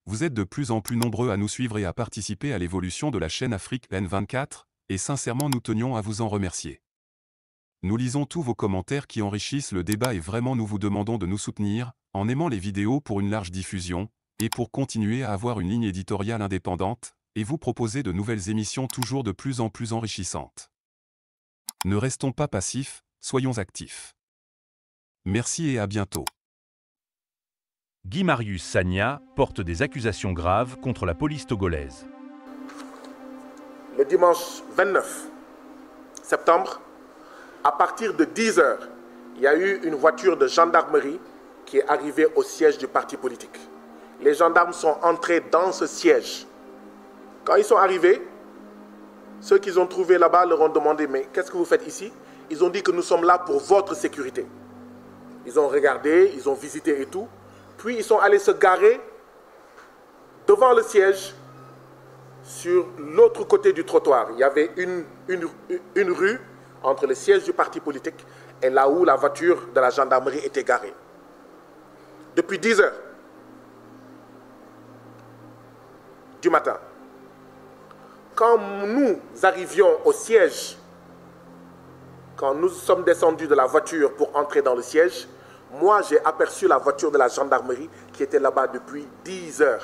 Vous êtes de plus en plus nombreux à nous suivre et à participer à l'évolution de la chaîne Afrique N24, et sincèrement nous tenions à vous en remercier. Nous lisons tous vos commentaires qui enrichissent le débat et vraiment nous vous demandons de nous soutenir, en aimant les vidéos pour une large diffusion, et pour continuer à avoir une ligne éditoriale indépendante, et vous proposer de nouvelles émissions toujours de plus en plus enrichissantes. Ne restons pas passifs, soyons actifs. Merci et à bientôt. Guy Marius Sagna porte des accusations graves contre la police togolaise. Le dimanche 29 septembre, à partir de 10 h, il y a eu une voiture de gendarmerie qui est arrivée au siège du parti politique. Les gendarmes sont entrés dans ce siège. Quand ils sont arrivés, ceux qu'ils ont trouvés là-bas leur ont demandé « Mais qu'est-ce que vous faites ici ?» Ils ont dit que nous sommes là pour votre sécurité. Ils ont regardé, ils ont visité et tout. Puis ils sont allés se garer devant le siège sur l'autre côté du trottoir. Il y avait une rue entre le siège du parti politique et là où la voiture de la gendarmerie était garée. Depuis 10 h du matin, quand nous arrivions au siège, quand nous sommes descendus de la voiture pour entrer dans le siège, moi j'ai aperçu la voiture de la gendarmerie qui était là-bas depuis 10 h.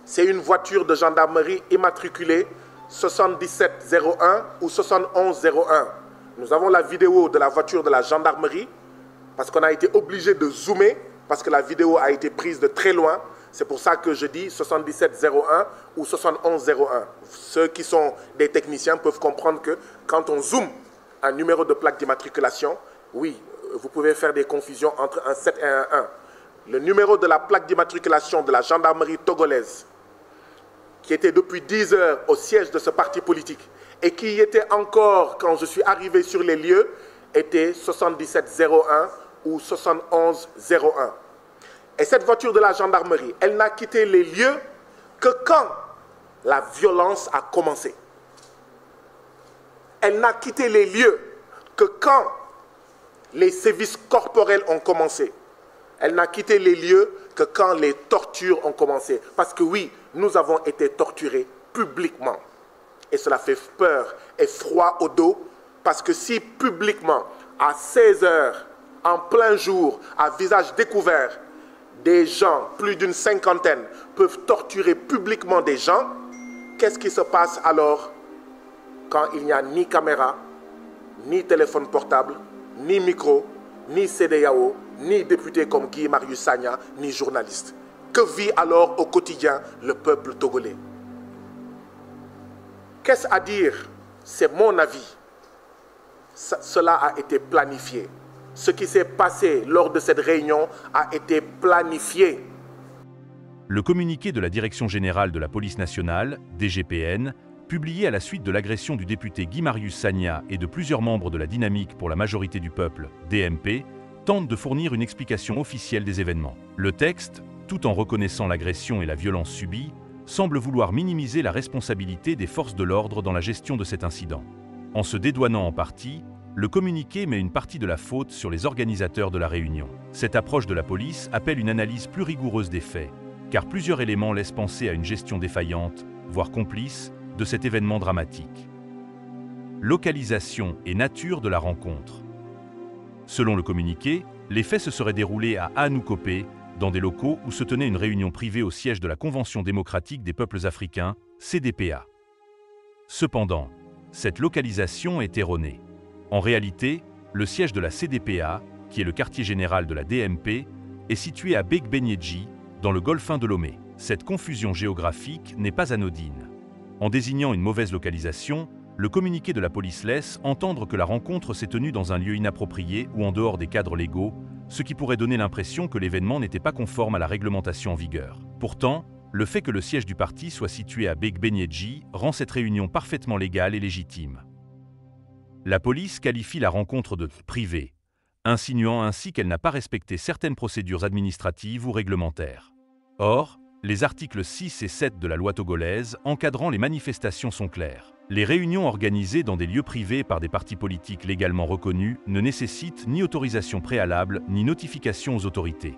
C'est une voiture de gendarmerie immatriculée 7701 ou 7101. Nous avons la vidéo de la voiture de la gendarmerie parce qu'on a été obligé de zoomer parce que la vidéo a été prise de très loin. C'est pour ça que je dis 7701 ou 7101. Ceux qui sont des techniciens peuvent comprendre que quand on zoome un numéro de plaque d'immatriculation, oui, vous pouvez faire des confusions entre un 7 et un 1. Le numéro de la plaque d'immatriculation de la gendarmerie togolaise, qui était depuis 10 h au siège de ce parti politique et qui y était encore quand je suis arrivé sur les lieux, était 7701 ou 7101. Et cette voiture de la gendarmerie, elle n'a quitté les lieux que quand la violence a commencé. Elle n'a quitté les lieux que quand les sévices corporels ont commencé. Elle n'a quitté les lieux que quand les tortures ont commencé. Parce que oui, nous avons été torturés publiquement. Et cela fait peur et froid au dos. Parce que si publiquement, à 16 h, en plein jour, à visage découvert, des gens, plus d'une cinquantaine, peuvent torturer publiquement des gens, qu'est-ce qui se passe alors quand il n'y a ni caméra, ni téléphone portable, ni micro, ni CEDEAO, ni député comme Guy Marius Sagna, ni journaliste? Que vit alors au quotidien le peuple togolais? Qu'est-ce à dire? C'est mon avis. Cela a été planifié. Ce qui s'est passé lors de cette réunion a été planifié. Le communiqué de la Direction générale de la police nationale, DGPN, publié à la suite de l'agression du député Guy Marius Sagna et de plusieurs membres de la Dynamique pour la majorité du peuple, DMP, tente de fournir une explication officielle des événements. Le texte, tout en reconnaissant l'agression et la violence subie, semble vouloir minimiser la responsabilité des forces de l'ordre dans la gestion de cet incident. En se dédouanant en partie, le communiqué met une partie de la faute sur les organisateurs de la réunion. Cette approche de la police appelle une analyse plus rigoureuse des faits, car plusieurs éléments laissent penser à une gestion défaillante, voire complice, de cet événement dramatique. Localisation et nature de la rencontre. Selon le communiqué, les faits se seraient déroulés à Anoukopé, dans des locaux où se tenait une réunion privée au siège de la Convention démocratique des peuples africains, CDPA. Cependant, cette localisation est erronée. En réalité, le siège de la CDPA, qui est le quartier général de la DMP, est situé à Begbenyeji, dans le golfe de Lomé. Cette confusion géographique n'est pas anodine. En désignant une mauvaise localisation, le communiqué de la police laisse entendre que la rencontre s'est tenue dans un lieu inapproprié ou en dehors des cadres légaux, ce qui pourrait donner l'impression que l'événement n'était pas conforme à la réglementation en vigueur. Pourtant, le fait que le siège du parti soit situé à Begbenyeji rend cette réunion parfaitement légale et légitime. La police qualifie la rencontre de « privée », insinuant ainsi qu'elle n'a pas respecté certaines procédures administratives ou réglementaires. Or, les articles 6 et 7 de la loi togolaise encadrant les manifestations sont clairs. Les réunions organisées dans des lieux privés par des partis politiques légalement reconnus ne nécessitent ni autorisation préalable ni notification aux autorités.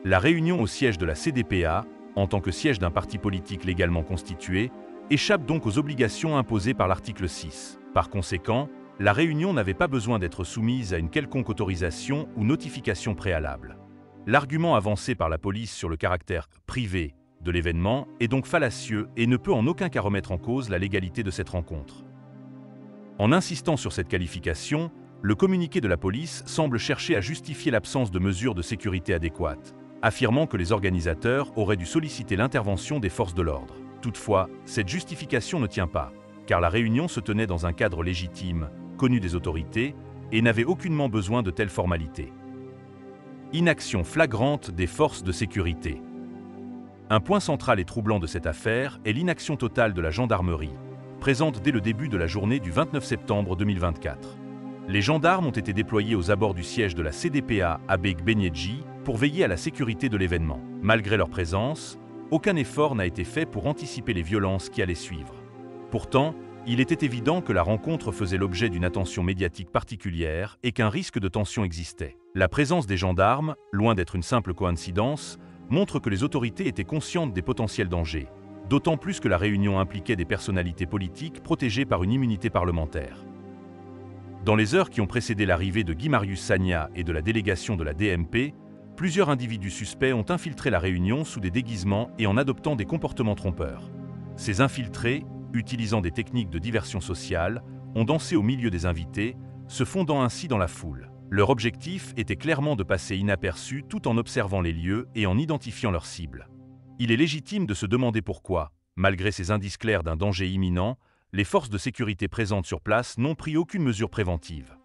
La réunion au siège de la CDPA en tant que siège d'un parti politique légalement constitué, échappe donc aux obligations imposées par l'article 6. Par conséquent, la réunion n'avait pas besoin d'être soumise à une quelconque autorisation ou notification préalable. L'argument avancé par la police sur le caractère « privé » de l'événement est donc fallacieux et ne peut en aucun cas remettre en cause la légalité de cette rencontre. En insistant sur cette qualification, le communiqué de la police semble chercher à justifier l'absence de mesures de sécurité adéquates, affirmant que les organisateurs auraient dû solliciter l'intervention des forces de l'ordre. Toutefois, cette justification ne tient pas, car la réunion se tenait dans un cadre légitime, connu des autorités, et n'avait aucunement besoin de telles formalités. Inaction flagrante des forces de sécurité. Un point central et troublant de cette affaire est l'inaction totale de la gendarmerie, présente dès le début de la journée du 29 septembre 2024. Les gendarmes ont été déployés aux abords du siège de la CDPA à Begbenyeji pour veiller à la sécurité de l'événement. Malgré leur présence, aucun effort n'a été fait pour anticiper les violences qui allaient suivre. Pourtant, il était évident que la rencontre faisait l'objet d'une attention médiatique particulière et qu'un risque de tension existait. La présence des gendarmes, loin d'être une simple coïncidence, montre que les autorités étaient conscientes des potentiels dangers, d'autant plus que la réunion impliquait des personnalités politiques protégées par une immunité parlementaire. Dans les heures qui ont précédé l'arrivée de Guy Marius Sagna et de la délégation de la DMP, plusieurs individus suspects ont infiltré la réunion sous des déguisements et en adoptant des comportements trompeurs. Ces infiltrés, utilisant des techniques de diversion sociale, ont dansé au milieu des invités, se fondant ainsi dans la foule. Leur objectif était clairement de passer inaperçus tout en observant les lieux et en identifiant leurs cibles. Il est légitime de se demander pourquoi, malgré ces indices clairs d'un danger imminent, les forces de sécurité présentes sur place n'ont pris aucune mesure préventive.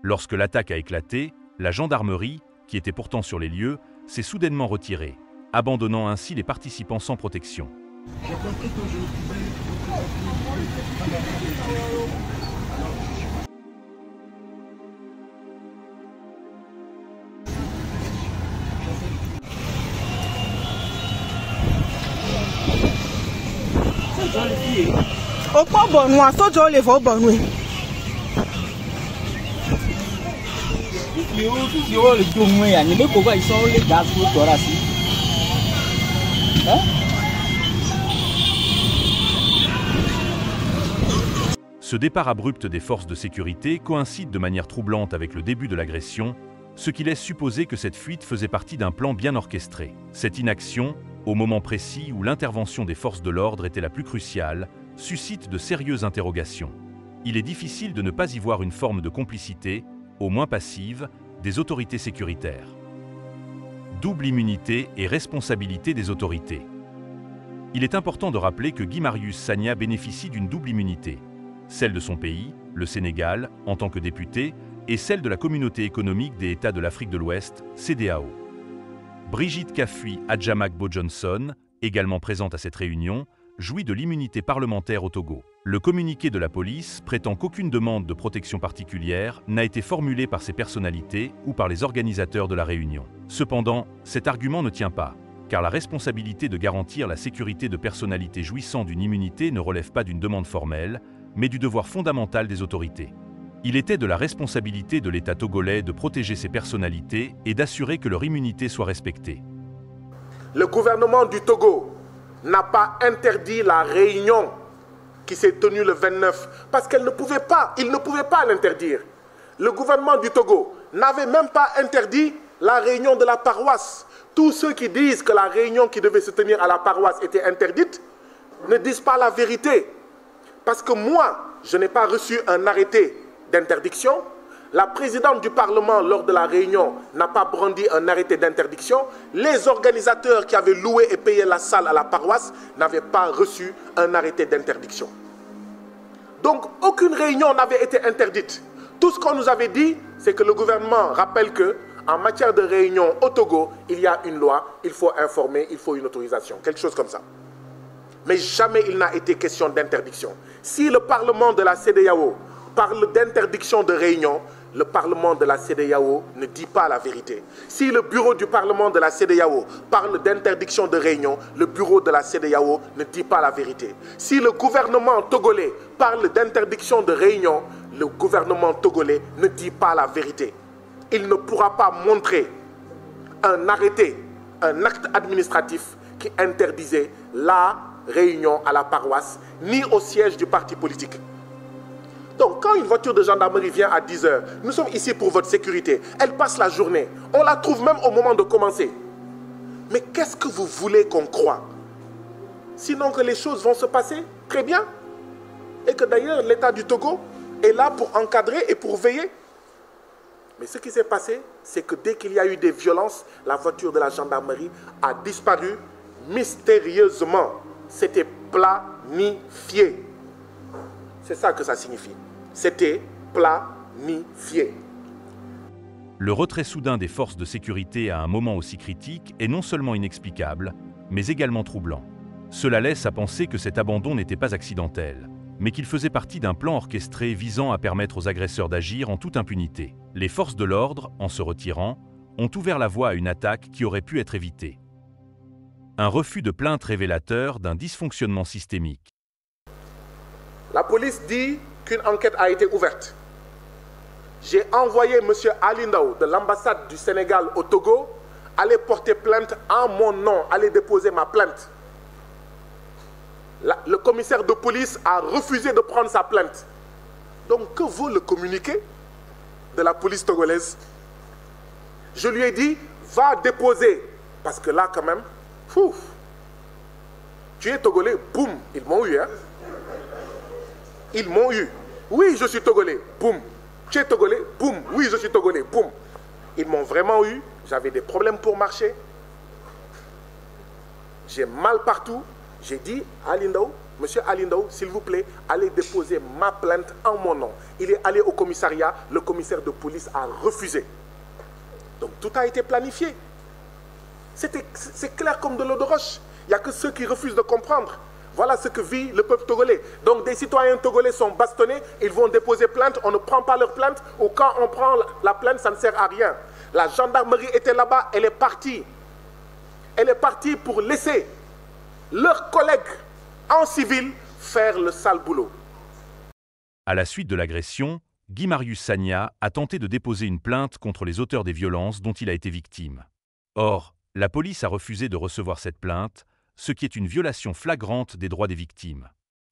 Lorsque l'attaque a éclaté, la gendarmerie, qui était pourtant sur les lieux, s'est soudainement retirée, abandonnant ainsi les participants sans protection. Ce départ abrupt des forces de sécurité coïncide de manière troublante avec le début de l'agression, ce qui laisse supposer que cette fuite faisait partie d'un plan bien orchestré. Cette inaction, au moment précis où l'intervention des forces de l'ordre était la plus cruciale, suscite de sérieuses interrogations. Il est difficile de ne pas y voir une forme de complicité, au moins passive, des autorités sécuritaires. Double immunité et responsabilité des autorités. Il est important de rappeler que Guy Marius Sagna bénéficie d'une double immunité, celle de son pays, le Sénégal, en tant que député, et celle de la Communauté économique des États de l'Afrique de l'Ouest, CEDEAO. Brigitte Kafui Adjamak-Bojohnson, également présente à cette réunion, jouit de l'immunité parlementaire au Togo. Le communiqué de la police prétend qu'aucune demande de protection particulière n'a été formulée par ces personnalités ou par les organisateurs de la réunion. Cependant, cet argument ne tient pas, car la responsabilité de garantir la sécurité de personnalités jouissant d'une immunité ne relève pas d'une demande formelle, mais du devoir fondamental des autorités. Il était de la responsabilité de l'État togolais de protéger ces personnalités et d'assurer que leur immunité soit respectée. Le gouvernement du Togo n'a pas interdit la réunion qui s'est tenue le 29 parce qu'elle ne pouvait pas, il ne pouvait pas l'interdire. Le gouvernement du Togo n'avait même pas interdit la réunion de la paroisse. Tous ceux qui disent que la réunion qui devait se tenir à la paroisse était interdite ne disent pas la vérité. Parce que moi, je n'ai pas reçu un arrêté d'interdiction. La présidente du Parlement, lors de la réunion, n'a pas brandi un arrêté d'interdiction. Les organisateurs qui avaient loué et payé la salle à la paroisse n'avaient pas reçu un arrêté d'interdiction. Donc, aucune réunion n'avait été interdite. Tout ce qu'on nous avait dit, c'est que le gouvernement rappelle que, en matière de réunion au Togo, il y a une loi, il faut informer, il faut une autorisation, quelque chose comme ça. Mais jamais il n'a été question d'interdiction. Si le Parlement de la CEDEAO parle d'interdiction de réunion, le Parlement de la CEDEAO ne dit pas la vérité. Si le bureau du Parlement de la CEDEAO parle d'interdiction de réunion, le bureau de la CEDEAO ne dit pas la vérité. Si le gouvernement togolais parle d'interdiction de réunion, le gouvernement togolais ne dit pas la vérité. Il ne pourra pas montrer un arrêté un acte administratif qui interdisait la réunion à la paroisse, ni au siège du parti politique. Donc, quand une voiture de gendarmerie vient à 10 h, nous sommes ici pour votre sécurité. Elle passe la journée. On la trouve même au moment de commencer. Mais qu'est-ce que vous voulez qu'on croie? Sinon que les choses vont se passer très bien. Et que d'ailleurs, l'État du Togo est là pour encadrer et pour veiller. Mais ce qui s'est passé, c'est que dès qu'il y a eu des violences, la voiture de la gendarmerie a disparu mystérieusement. C'était planifié. C'est ça que ça signifie. C'était planifié. Le retrait soudain des forces de sécurité à un moment aussi critique est non seulement inexplicable, mais également troublant. Cela laisse à penser que cet abandon n'était pas accidentel, mais qu'il faisait partie d'un plan orchestré visant à permettre aux agresseurs d'agir en toute impunité. Les forces de l'ordre, en se retirant, ont ouvert la voie à une attaque qui aurait pu être évitée. Un refus de plainte révélateur d'un dysfonctionnement systémique. La police dit qu'une enquête a été ouverte. J'ai envoyé M. Ali Ndao de l'ambassade du Sénégal au Togo aller porter plainte en mon nom, aller déposer ma plainte. Le commissaire de police a refusé de prendre sa plainte. Donc, que vaut le communiqué de la police togolaise? Je lui ai dit, va déposer. Parce que là, quand même, tu es togolais, boum, ils m'ont eu. Hein? Ils m'ont eu. Oui, je suis togolais, boum. Tu es togolais, boum. Oui, je suis togolais, boum. Ils m'ont vraiment eu. J'avais des problèmes pour marcher. J'ai mal partout. J'ai dit à Lindao, monsieur Alindao, s'il vous plaît, allez déposer ma plainte en mon nom. Il est allé au commissariat, le commissaire de police a refusé. Donc tout a été planifié. C'est clair comme de l'eau de roche. Il n'y a que ceux qui refusent de comprendre. Voilà ce que vit le peuple togolais. Donc des citoyens togolais sont bastonnés, ils vont déposer plainte, on ne prend pas leur plainte, ou quand on prend la plainte, ça ne sert à rien. La gendarmerie était là-bas, elle est partie. Elle est partie pour laisser leurs collègues en civil faire le sale boulot. À la suite de l'agression, Guy Marius Sagna a tenté de déposer une plainte contre les auteurs des violences dont il a été victime. Or, la police a refusé de recevoir cette plainte, ce qui est une violation flagrante des droits des victimes.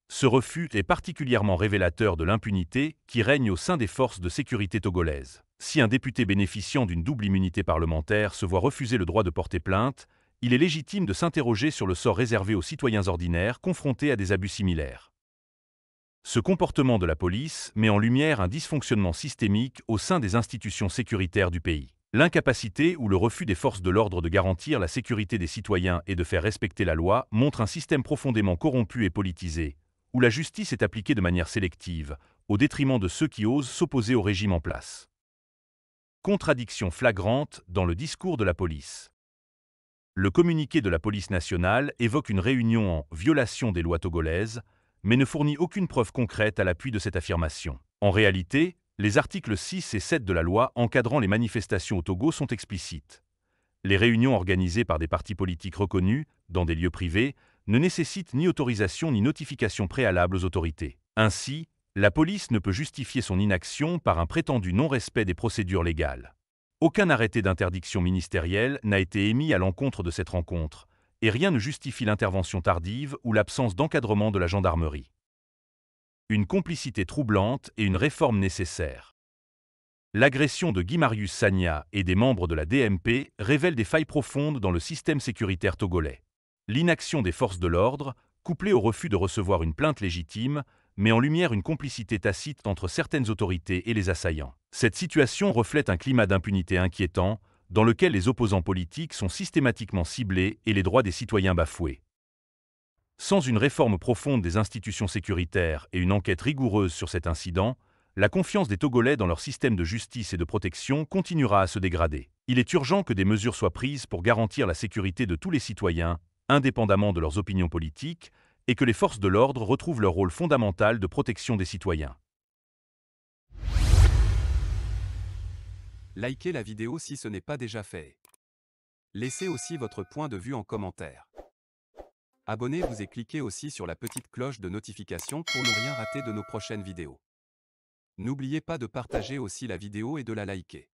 Ce refus est particulièrement révélateur de l'impunité qui règne au sein des forces de sécurité togolaises. Si un député bénéficiant d'une double immunité parlementaire se voit refuser le droit de porter plainte, il est légitime de s'interroger sur le sort réservé aux citoyens ordinaires confrontés à des abus similaires. Ce comportement de la police met en lumière un dysfonctionnement systémique au sein des institutions sécuritaires du pays. L'incapacité ou le refus des forces de l'ordre de garantir la sécurité des citoyens et de faire respecter la loi montre un système profondément corrompu et politisé, où la justice est appliquée de manière sélective, au détriment de ceux qui osent s'opposer au régime en place. Contradiction flagrante dans le discours de la police. Le communiqué de la police nationale évoque une réunion en violation des lois togolaises, mais ne fournit aucune preuve concrète à l'appui de cette affirmation. En réalité, les articles 6 et 7 de la loi encadrant les manifestations au Togo sont explicites. Les réunions organisées par des partis politiques reconnus, dans des lieux privés, ne nécessitent ni autorisation ni notification préalable aux autorités. Ainsi, la police ne peut justifier son inaction par un prétendu non-respect des procédures légales. Aucun arrêté d'interdiction ministérielle n'a été émis à l'encontre de cette rencontre, et rien ne justifie l'intervention tardive ou l'absence d'encadrement de la gendarmerie. Une complicité troublante et une réforme nécessaire. L'agression de Guy Marius Sagna et des membres de la DMP révèle des failles profondes dans le système sécuritaire togolais. L'inaction des forces de l'ordre, couplée au refus de recevoir une plainte légitime, met en lumière une complicité tacite entre certaines autorités et les assaillants. Cette situation reflète un climat d'impunité inquiétant, dans lequel les opposants politiques sont systématiquement ciblés et les droits des citoyens bafoués. Sans une réforme profonde des institutions sécuritaires et une enquête rigoureuse sur cet incident, la confiance des Togolais dans leur système de justice et de protection continuera à se dégrader. Il est urgent que des mesures soient prises pour garantir la sécurité de tous les citoyens, indépendamment de leurs opinions politiques, et que les forces de l'ordre retrouvent leur rôle fondamental de protection des citoyens. Likez la vidéo si ce n'est pas déjà fait. Laissez aussi votre point de vue en commentaire. Abonnez-vous et cliquez aussi sur la petite cloche de notification pour ne rien rater de nos prochaines vidéos. N'oubliez pas de partager aussi la vidéo et de la liker.